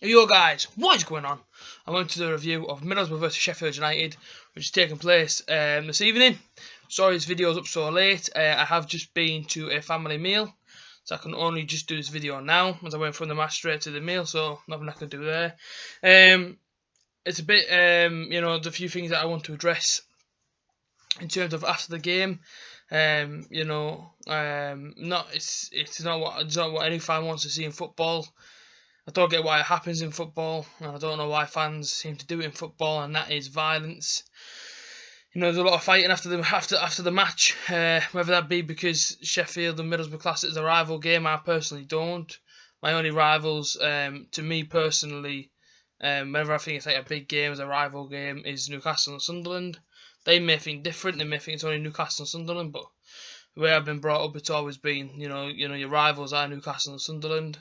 Yo guys, what is going on? I went to the review of Middlesbrough vs Sheffield United, which is taking place this evening. Sorry this video's up so late. I have just been to a family meal, so I can only just do this video now, as I went from the match straight to the meal, so nothing I can do there. It's a bit, the few things that I want to address in terms of after the game. It's not what any fan wants to see in football. I don't get why it happens in football, and I don't know why fans seem to do it in football, and that is violence. There's a lot of fighting after the match, whether that be because Sheffield and Middlesbrough class it as a rival game. I personally don't. My only rivals, to me personally, whenever I think it's like a big game as a rival game, is Newcastle and Sunderland. They may think different. They may think it's only Newcastle and Sunderland, but the way I've been brought up, it's always been, your rivals are Newcastle and Sunderland.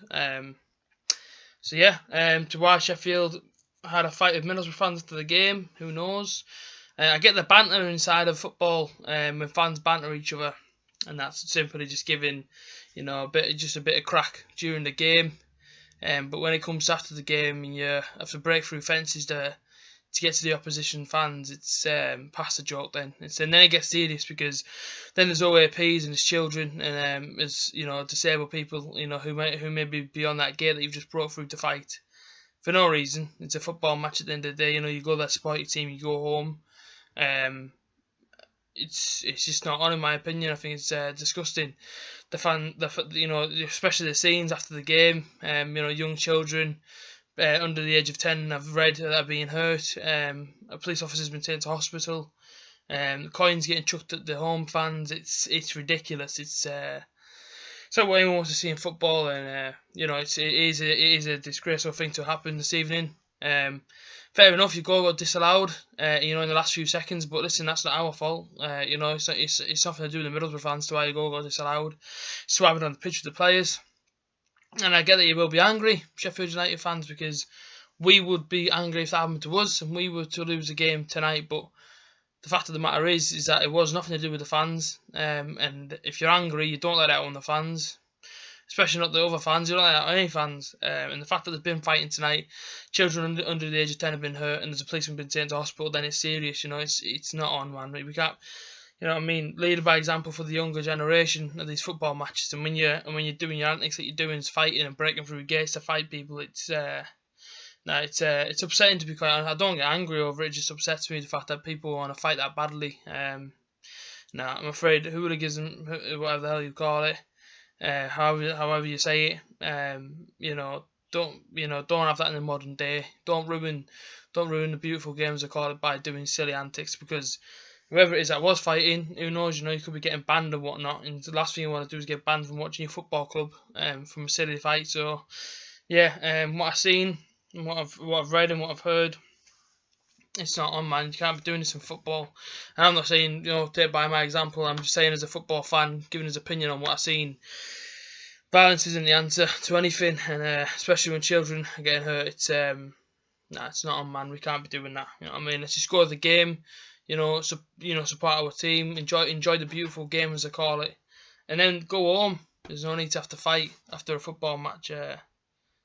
So yeah, to why Sheffield had a fight with Middlesbrough fans after the game, who knows? I get the banter inside of football, when fans banter each other, and that's simply just giving, a bit of crack during the game. But when it comes after the game, and you have to break through fences to get to the opposition fans, it's past the joke then. And then it gets serious, because then there's OAPs and there's children and there's disabled people who may be beyond that gate that you've just brought through to fight for no reason. It's a football match at the end of the day. You go there, support your team, you go home. It's just not on, in my opinion. I think it's disgusting. Especially the scenes after the game. Young children under the age of 10, I've read that are being hurt. A police officer's been taken to hospital. Coins getting chucked at the home fans. It's ridiculous. It's not what anyone wants to see in football, and it is a disgraceful thing to happen this evening. Fair enough, your goal got disallowed, in the last few seconds. But listen, that's not our fault. It's nothing to do with the Middlesbrough fans to why your goal got disallowed. It's what happened on the pitch with the players. And I get that you will be angry, Sheffield United fans, because we would be angry if that happened to us and we were to lose the game tonight. But the fact of the matter is that it was nothing to do with the fans. And if you're angry, you don't let it out on the fans, especially not the other fans. You don't let it out on any fans. And the fact that there's been fighting tonight, children under the age of 10 have been hurt, and there's a policeman been taken to hospital, then it's serious. It's not on, man. We can't. Lead by example for the younger generation of these football matches. And when you're doing your antics that you're doing, is fighting and breaking through gates to fight people, it's upsetting, to be quite honest. I don't get angry over it. It just upsets me, the fact that people want to fight that badly. I'm afraid hooligans, whatever the hell you call it, however you say it, don't have that in the modern day. Don't ruin the beautiful games, I call it, by doing silly antics, because whoever it is that was fighting, who knows, you could be getting banned and whatnot, and the last thing you want to do is get banned from watching your football club from a silly fight. So yeah, what I've seen, and what I've read and what I've heard, it's not on, man. You can't be doing this in football. And I'm not saying, take by my example. I'm just saying, as a football fan, giving his opinion on what I've seen. Violence isn't the answer to anything, and especially when children are getting hurt. It's not on, man. We can't be doing that. You know what I mean? Let's just go to the game. Support our team, enjoy the beautiful game, as I call it, and then go home. There's no need to have to fight after a football match.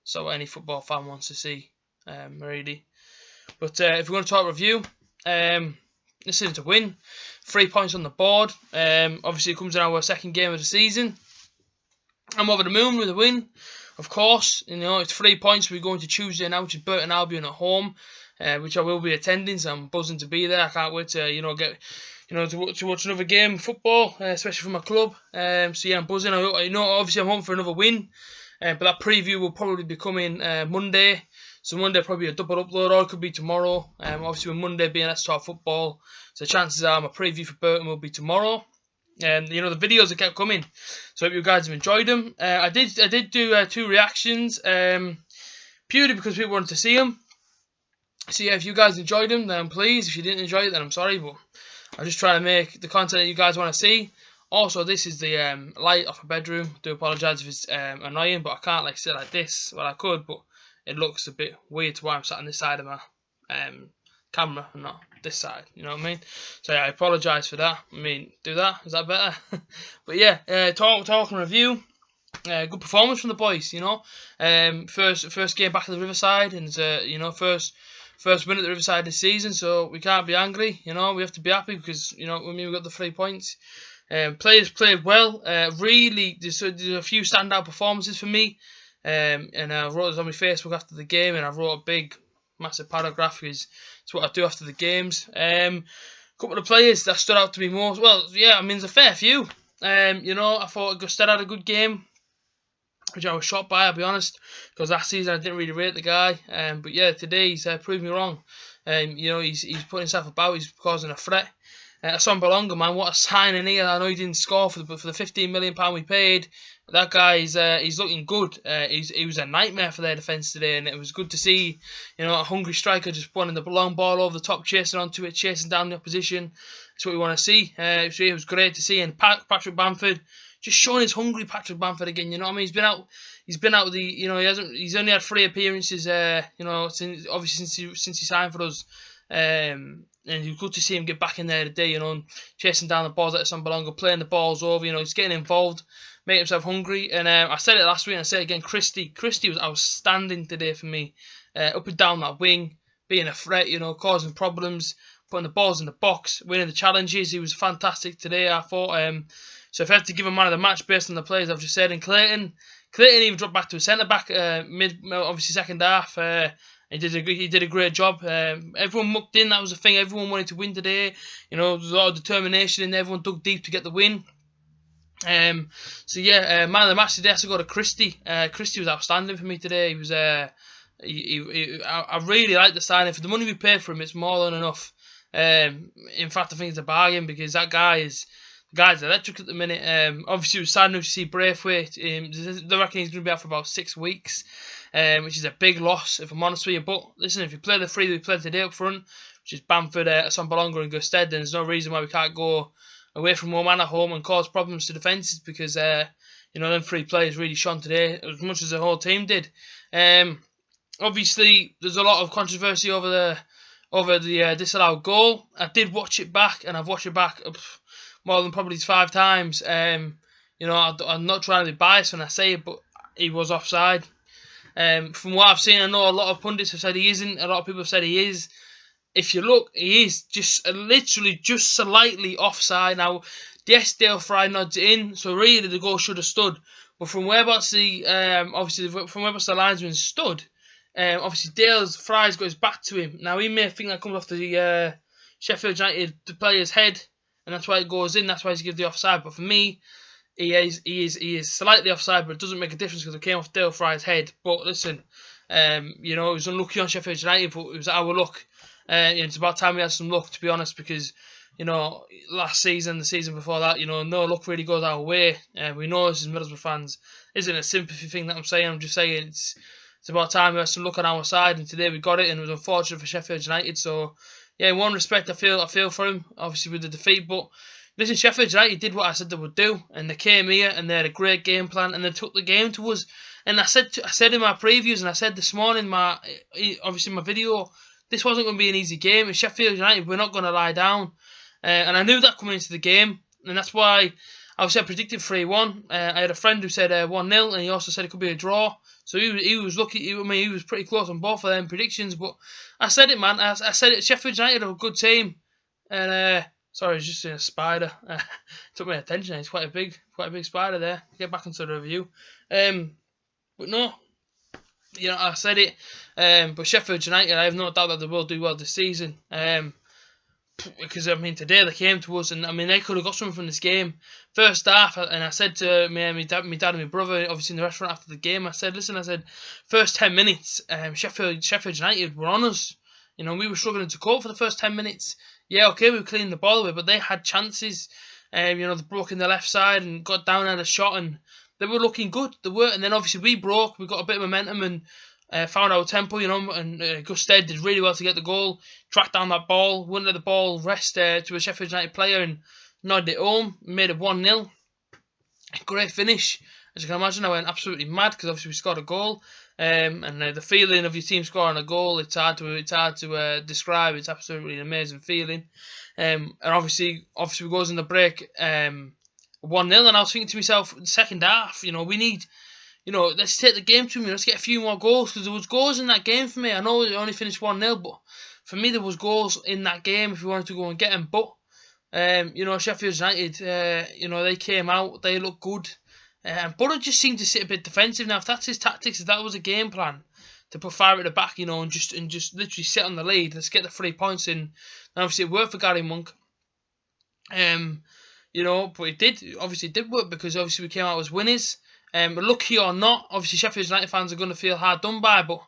So what any football fan wants to see, really. But if we're going to talk review, this is a win. 3 points on the board. Obviously, it comes in our second game of the season. I'm over the moon with a win, of course. It's 3 points. We're going to Tuesday now, which is Burton Albion at home. Which I will be attending, so I'm buzzing to be there. I can't wait to to watch another game of football, especially for my club. So yeah, I'm buzzing. Obviously I'm hoping for another win, but that preview will probably be coming Monday. So Monday probably a double upload, or it could be tomorrow. Obviously with Monday being Let's Talk Football, so chances are my preview for Burton will be tomorrow. The videos have kept coming, so I hope you guys have enjoyed them. I did do 2 reactions, purely because people wanted to see them. So yeah, if you guys enjoyed them, then please. If you didn't enjoy it, then I'm sorry, but I'm just trying to make the content that you guys want to see. Also, this is the light off a bedroom. I do apologise if it's annoying, but I can't sit like this. Well, I could, but it looks a bit weird to why I'm sat on this side of my camera and not this side. You know what I mean? So yeah, I apologise for that. Do that. Is that better? But yeah, talking review. good performance from the boys. You know, first game back at the Riverside, and you know, first win at the Riverside this season. So we can't be angry. You know, we have to be happy because you know, I mean, we got the 3 points. Players played well. Really, there's a few standout performances for me. And I wrote this on my Facebook after the game, and I wrote a big, massive paragraph. It's what I do after the games. Couple of players that stood out to me most. Well, yeah, I mean, there's a fair few. You know, I thought Gusted had a good game, which I was shocked by, I'll be honest, because last season I didn't really rate the guy. But yeah, today he's proved me wrong. You know, he's putting himself about. He's causing a threat. Assombalonga, man, what a signing here. I know he didn't score for the £15 million we paid. That guy he's looking good. He was a nightmare for their defence today, and it was good to see, you know, a hungry striker just running the long ball over the top, chasing onto it, chasing down the opposition. That's what we want to see. It was great to see, and Patrick Bamford just showing his hungry. Patrick Bamford again. You know what I mean? He's been out the. You know, he's only had 3 appearances. You know, since he signed for us. And it was good to see him get back in there today, you know, and chasing down the balls at Assombalonga, playing the balls over, you know, he's getting involved, making himself hungry. And I said it last week, and I say it again, Christie was outstanding today for me, up and down that wing, being a threat, you know, causing problems, putting the balls in the box, winning the challenges. He was fantastic today, I thought. So if I had to give him man of the match based on the players I've just said, and Clayton even dropped back to a centre back obviously second half. He did a great job. Everyone mucked in. That was the thing. Everyone wanted to win today. You know, there was a lot of determination in there. Everyone dug deep to get the win. So yeah, man of the match today has to go to Christie. Christie was outstanding for me today. He was. I really like the signing. For the money we paid for him, it's more than enough. In fact, I think it's a bargain because the guy's electric at the minute. Obviously, it was sad enough to see Braithwaite. They reckon he's going to be out for about 6 weeks. Which is a big loss, if I'm honest with you. But listen, if you play the 3 that we played today up front, which is Bamford, Assombalonga and Gusted, then there's no reason why we can't go away from home and at home and cause problems to defences because, you know, them 3 players really shone today as much as the whole team did. Obviously, there's a lot of controversy over the disallowed goal. I did watch it back, and I've watched it back more than probably 5 times. You know, I'm not trying to be biased when I say it, but he was offside. From what I've seen, I know a lot of pundits have said he isn't. A lot of people have said he is. If you look, he is literally just slightly offside. Now, yes, Dale Fry nods it in, so really the goal should have stood. But from whereabouts the linesman stood, obviously Fry's got his back to him. Now he may think that comes off the Sheffield United player's head, and that's why it goes in. That's why he's given the offside. But for me, he is slightly offside, but it doesn't make a difference because it came off Dale Fry's head. But listen, you know, it was unlucky on Sheffield United, but it was our luck. It's about time we had some luck, to be honest, because, you know, last season, the season before that, you know, no luck really goes our way. We know this as Middlesbrough fans. Isn't a sympathy thing that I'm saying. I'm just saying it's about time we had some luck on our side, and today we got it, and it was unfortunate for Sheffield United. So, yeah, in one respect, I feel for him, obviously with the defeat, but listen, Sheffield United did what I said they would do, and they came here and they had a great game plan, and they took the game to us. And I said in my previews, and I said this morning, obviously my video, this wasn't going to be an easy game. And Sheffield United, we're not going to lie down, and I knew that coming into the game, and that's why I predicted 3-1. I had a friend who said 1-0, and he also said it could be a draw. So he was lucky. He was pretty close on both of them predictions. But I said it, man. I said it. Sheffield United are a good team, and sorry, it's just a spider. Took my attention. It's quite a big spider there. Get back into the review. But no, you know, I said it. But Sheffield United, I have no doubt that they will do well this season. Because I mean, today they came to us, and I mean they could have got something from this game. First half, and I said to my dad and my brother, obviously in the restaurant after the game, I said, listen, first 10 minutes, Sheffield United were on us. You know, we were struggling to cope for the first 10 minutes. Yeah, okay, we were cleaning the ball away, but they had chances. You know, they broke in the left side and got down at a shot, and they were looking good. They were, and then obviously we broke. We got a bit of momentum and found our tempo. You know, and Gusted did really well to get the goal, tracked down that ball, wouldn't let the ball rest to a Sheffield United player, and nodded it home. Made it 1-0. Great finish. As you can imagine, I went absolutely mad because obviously we scored a goal. And the feeling of your team scoring a goal, it's hard to describe. It's absolutely an amazing feeling. And obviously we goes in the break. 1-0, and I was thinking to myself, second half, we need, let's take the game to me. Let's get a few more goals, because there was goals in that game for me. I know it only finished 1-0, but for me there was goals in that game if we wanted to go and get them. But Sheffield United, they came out, they looked good. Borough just seemed to sit a bit defensive. Now, if that's his tactics, if that was a game plan to put fire at the back, and just literally sit on the lead, let's get the 3 points in. And obviously it worked for Gary Monk. But it did work, because obviously we came out as winners. Lucky or not, obviously Sheffield United fans are going to feel hard done by, but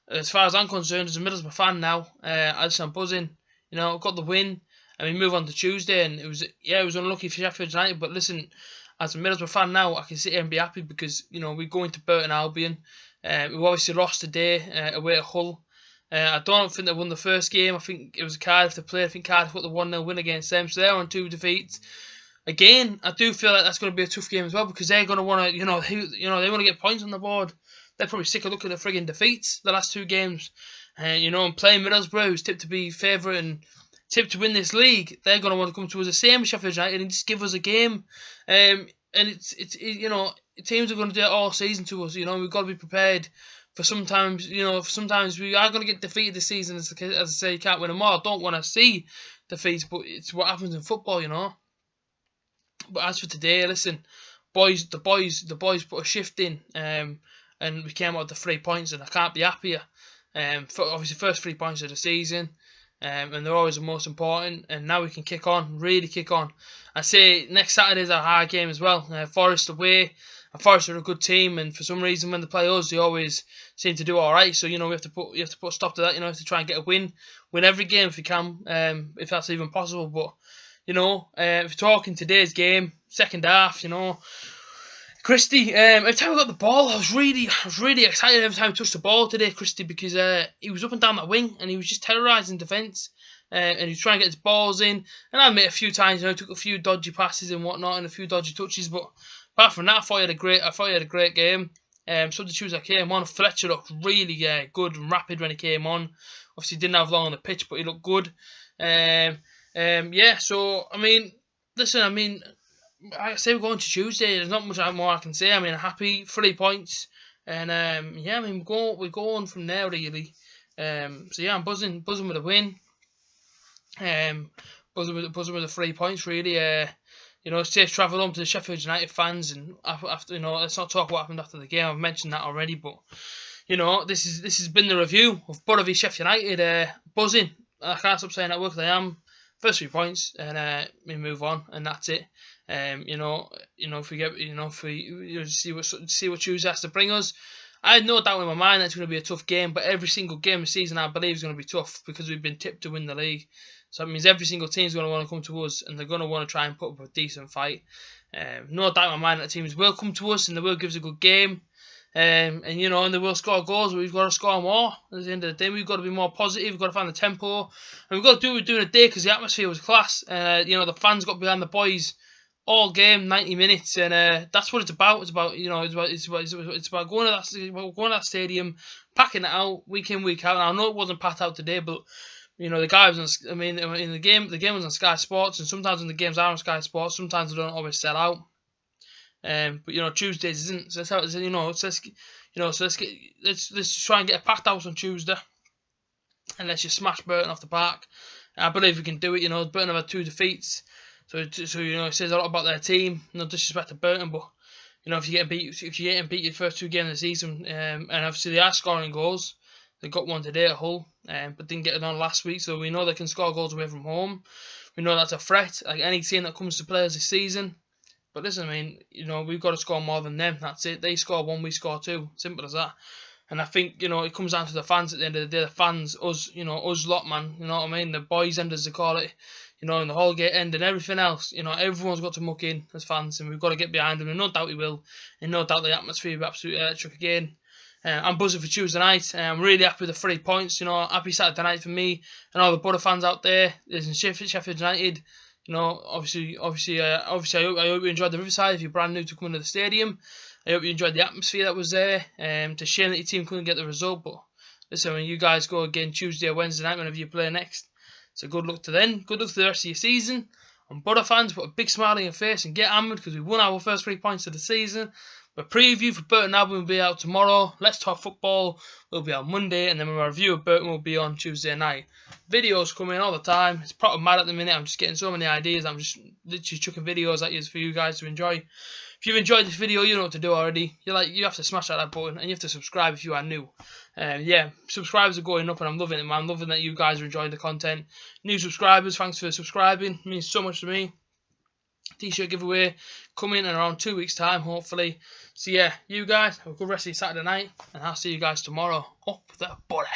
as far as I'm concerned, as a Middlesbrough fan now, I'm buzzing. Got the win, and we move on to Tuesday, and it was unlucky for Sheffield United, but listen, as a Middlesbrough fan now, I can sit here and be happy, because we go into Burton Albion. We obviously lost today away at Hull. I don't think they won the first game. I think it was Cardiff they played. I think Cardiff got the 1-0 win against them, so they're on 2 defeats. Again, I do feel like that's going to be a tough game as well, because they're going to want to, they want to get points on the board. They're probably sick of looking at the frigging defeats the last 2 games. And playing Middlesbrough, who's tipped to be favourite and tipped to win this league, they're going to want to come to us the same as Sheffield United and just give us a game. And teams are going to do it all season to us. We've got to be prepared for sometimes. Sometimes we are going to get defeated this season. As I say, you can't win them all. I don't want to see defeats, but it's what happens in football, But as for today, listen, the boys put a shift in, and we came out with the 3 points, and I can't be happier. Obviously, first 3 points of the season, and they're always the most important. And now we can really kick on. I say next Saturday is a hard game as well. Forest away. Forest are a good team, and for some reason when they play us, they always seem to do all right. So we have to put a stop to that. We have to try and get a win every game if we can, if that's even possible. But if you're talking today's game, second half, Christie, every time we got the ball, I was really excited every time he touched the ball today, Christie, because he was up and down that wing, and he was just terrorising defence, and he was trying to get his balls in. And I admit a few times, took a few dodgy passes and whatnot, and a few dodgy touches, but apart from that, I thought he had a great game. Substitutes that came on, Fletcher looked really good and rapid when he came on. Obviously, didn't have long on the pitch, but he looked good. So listen, I say we're going to Tuesday. There's not much more I can say. I'm happy, 3 points, and we're going from there really. I'm buzzing with a win. Buzzing with the 3 points really. Safe travel home to the Sheffield United fans, and after let's not talk what happened after the game. I've mentioned that already, but this has been the review of Borough Vs Sheffield United. Buzzing. I can't stop saying that word, because I am. First 3 points, and we move on, and that's it. If we get, if we see what Tuesday has to bring us, I had no doubt in my mind that it's going to be a tough game. But every single game this season, I believe, is going to be tough, because we've been tipped to win the league. So that means every single team is going to want to come to us, and they're going to want to try and put up a decent fight. No doubt in my mind that teams will come to us, and they will give us a good game. And they will score goals, but we've got to score more. At the end of the day, we've got to be more positive. We've got to find the tempo, and we've got to do what we're doing today, because the atmosphere was class. The fans got behind the boys all game, 90 minutes, and that's what it's about. It's about going to that stadium, packing it out week in, week out. And I know it wasn't packed out today, but the guy was on. In the game was on Sky Sports, and sometimes when the games are on Sky Sports, sometimes they don't always sell out. But Tuesdays isn't. So that's how let's try and get a packed house on Tuesday, and let's just smash Burton off the park. I believe we can do it. Burton have had 2 defeats. So it says a lot about their team. No disrespect to Burton, but if you get beat your first 2 games of the season, and obviously they are scoring goals. They got one today at Hull, but didn't get it on last week. So we know they can score goals away from home. We know that's a threat, like any team that comes to play us this season. But listen, we've got to score more than them. That's it. They score 1, we score 2. Simple as that. And I think, it comes down to the fans at the end of the day. The fans, us, us lot, man. You know what I mean? The boys end, as they call it. And the Holgate end and everything else. Everyone's got to muck in as fans, and we've got to get behind them. And no doubt we will. And no doubt the atmosphere will be absolutely electric again. I'm buzzing for Tuesday night. I'm really happy with the 3 points. Happy Saturday night for me and all the Borough fans out there. There's in Sheffield United. Obviously, I hope you enjoyed the Riverside. If you're brand new to come into the stadium, I hope you enjoyed the atmosphere that was there. It's a shame that your team couldn't get the result, but listen, when you guys go again Tuesday or Wednesday night, whenever you play next, so good luck to them. Good luck to the rest of your season. And Borough fans, put a big smile on your face and get hammered because we won our first 3 points of the season. The preview for Burton Albion will be out tomorrow. Let's Talk Football will be on Monday, and then my review of Burton will be on Tuesday night. Videos coming all the time. It's proper mad at the minute. I'm just getting so many ideas. I'm just literally chucking videos at you for you guys to enjoy. If you've enjoyed this video, you know what to do already. You have to smash that like button, and you have to subscribe if you are new. Yeah, subscribers are going up, and I'm loving it, man. I'm loving that you guys are enjoying the content. New subscribers, thanks for subscribing. It means so much to me. T-shirt giveaway coming in around 2 weeks' time, hopefully. So yeah, you guys have a good rest of your Saturday night, and I'll see you guys tomorrow. Up the Borough.